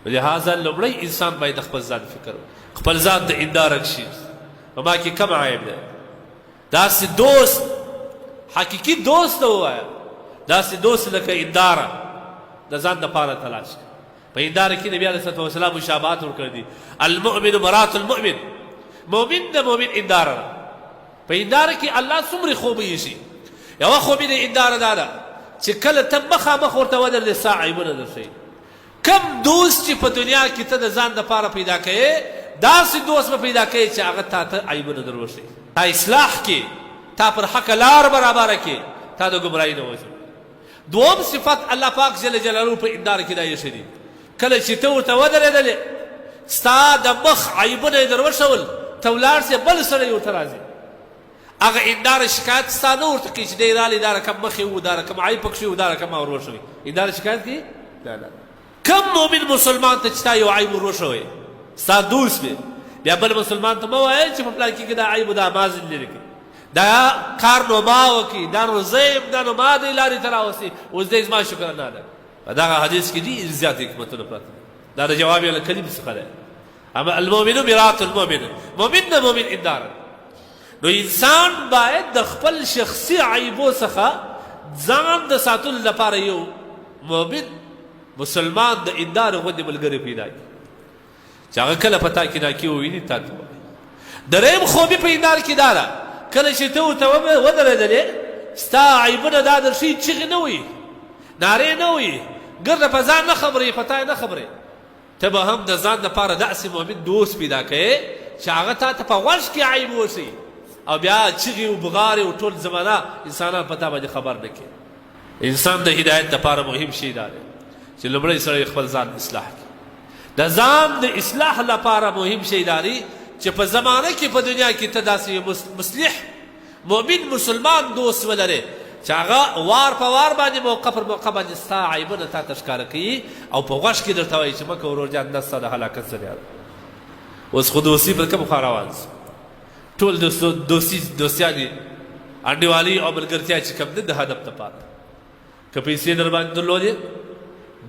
لهذا لومړی انسان باید خپل ځان فکر وکړي، خپل ځان ته انداره کشي په ما کې کم عیب دی. داسې دوست حقیقي دوست ته ووایه، داسې دوست لکه انداره د ځان دپاره تلاش کړه. په انداره کې نبي علیه الصلوة والسلام مشابهات ورکړي دي. المؤمن مرات المؤمن، مؤمن د مؤمن انداره ده. په انداره کې الله څومره خوبه ایسي. یوه خوبي د انداره دا ده چې کله ته مخامخ ورته ودرېدې ستا عیبونه درښیي. کم دوست چې په دنیا کې ته د ځان دپاره پیدا کوې، داسې دوست به پیدا کوې چې هغه تا ته عیبونه در وښیي، تا اصلاح کې، تا پر حقه لار برابره کې، تا د ګمراهي نه وژغوري. دوم صفت الله پاک جل جلاله په انداره کې دا ایښی دي. کله چې ته ورته ودرېدلې ستا د مخ عیبونه یې در وښول، ته ولاړ سې بل سړی ورته راځي، هغه انداره شکایت ستا نه ورته کوي چې دی رالی دا رقم مخې و، دا رقم عیب پکښې و، دا رقم ما ور وښوي. انداره شکایت کوي؟ نه. کم مؤمن مسلمان ته چې تا یو عیب ور وښوی ستا دوست دی، بیا بل مسلمان ته مه وایه چې په پلان کې دا عیب و دا ما ځینې لرې کړي، دا کار نو ما وکړي، دا نو زه یم، دا نو ما دی لارې ته راوستي، اوس دی زما شکرانه ده. په دغه حدیث کې ډېر زیات حکمتونه پراته دي. دا د جواب الکلیم څخه دی. اما المؤمن مرات المؤمن، مؤمن د مؤمن انداره. نو انسان باید د خپل شخصي عیبو څخه ځان د ساتلو لپاره یو مؤمن مسلمان د اندارې غوندې ملګری پیدا کړي چې هغه کله په تا کې ناکي وویني تا ته ووایي. درېیم خوبي په انداره کې دا ده کله چې ته ورته ودرېدلې ستا عیبونه دا درښیي، چغې نه وي، نارې نه وي، ګرده په ځان نه خبرې، په تا نه خبرې. ته به هم د ځان دپاره داسې مؤمن دوست پیدا کوې چې هغه تا ته په غوږ کې عیب وښیي او بیا چغې و بغارې و ټول زمانه انسانان په تا باندې خبر نه کوي. انسان د هدایت دپاره مهم شی دا دی چې لومړی سړی خپل ځان اصلاح کړي. د ځان د اصلاح لپاره مهم شی دا دی چې په زمانه کې په دنیا کې ته داسې مصلح مؤمن مسلمان دوست ولرې چې هغه وار په وار باندې موقع پر موقع باندې ستا عیبونه تا ته ښکاره کوي او په غوږ کې درته وایي چې مه کوه ورور جان دا ستا د هلاکت ذریعه ده. اوس خو دوستي پر کوم خوا روان شو، ټول دوستیان یې انډیوالي او ملګرتیا چې کوم دی د هدف دپاره. که پیسې در باندې درلودې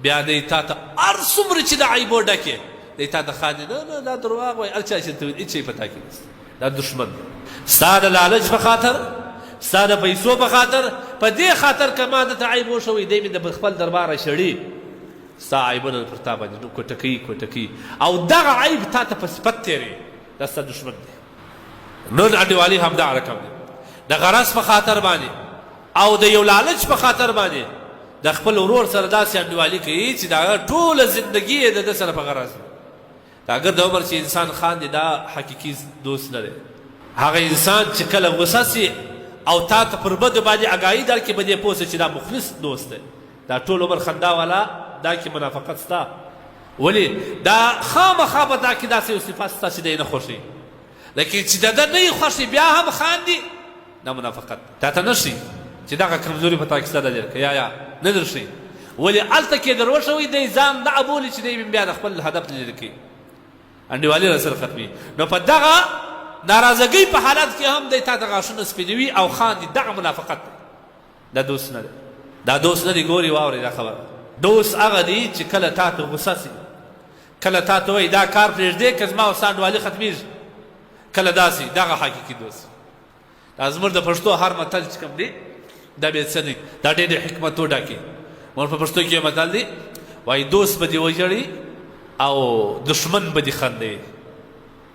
بیا دی تا ته هر څومره چې د عیبو ډکې دی تا ته خاندي، نه نه دا درواغ وایي، هر چا چې ته هېڅ شی په تا کې نشته، دا دښمن دی. ستا د لالچ په خاطر، ستا د پیسو په خاطر، په دې خاطر که ما درته عیب وښوی دی مې د خپل درباره شړي، ستا عیبونه پر تا باندې کوټه کوي او دغه عیب تا ته په صفت تېروي، دا ستا دښمن دی. نن انډیوالي همدغه رقم دی. د غرض په خاطر باندې او د یو لالچ په خاطر باندې د خپل ورور سره داسې انډیوالي کوي چې د هغه ټوله زندګي یې د ده سره په غرض وي. د اگر د عمر چې انسان خاندي دا حقیقي دوست نه دی. هغه انسان چې کله غوسه سي او تا ته پر بدو باندې اګاهي درکړي به دې پوه سې چې دا مخلص دوست دی. دا ټول عمر خندا والا دا کې منافقت ستا، ولې دا خامخا به دا کې داسې یو صفت ستا چې دی نه خوښوي، لیکن چې د ده نه یې خوښي بیا هم خاندي، دا منافقت تا ته نه ښي چې دغه کمزوري په تا کې ستا ده لرې که یا نه در ښي. ولې هلته کې در وښوي دی ځان نه ابولي چې دی بیا د خپل هدف نه لرې کوي، انډیوالي را سره ختمي. نو په دغه ناراضګۍ په حالت کې هم دی تا ته غاښونه سپینوي او خاندي، دغه منافقت دی، دا دوست نه دی. دا دوست نه دی. ګورې واورئ دا خبره، دوست هغه دی چې کله تا ته غوسه سي، کله تا ته وایي دا کار پرېږدې که زما او ستا انډیوالي ختمېږي، کله داسې دغه حقیقي دوست. دا زموږ د پښتو هر متل چې کوم دی دا بیا څه دی، دا ډېر د حکمتو ډکې. موږ په پښتو کې یو متل دی وایي دوست به دې وژړي او دښمن به دې خندوي.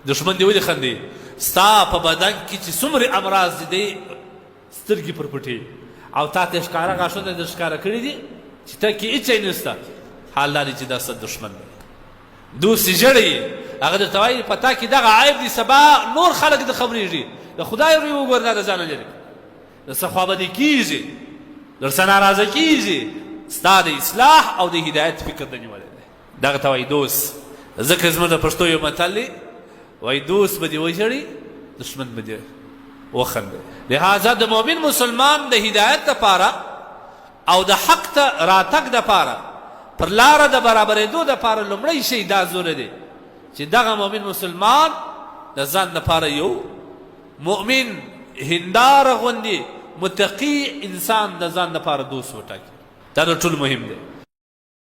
دښمن دې ولې خندوي؟ ستا په بدن کې چې څومره امراض دي دی سترګې پر پټې او تا ته ښکاره غاښونه در ښکاره کړي دي چې ته کې هېڅ شی نشته، حال دا دی چې دا ستا دښمن دی. دوست یې ژړی هغه درته وایي په تا کې دغه عیب دی، سبا نور خلک د خبرېږي، د خدای روی وګوره دا د ځانه لرې د څه خوابدي کېږي، در څه ناراضه کېږي، ستا د اصلاح او د هدایت فکر نه نیولی دی. دغه ته وایي دوست. ځکه زموږ د پښتو یو متل دی وایي دوست به دې وژړي دښمن به دې وخندي. لهذا د مؤمن مسلمان د هدایت دپاره او د حق ته راتګ دپاره پر لاره د برابرېدو دپاره لومړی شی دا ضروري دی چې دغه مؤمن مسلمان د ځان دپاره یو مؤمن هنداره غوندې متقي انسان د ځان دپاره دوست وټاکي. دا د ټول مهم دی.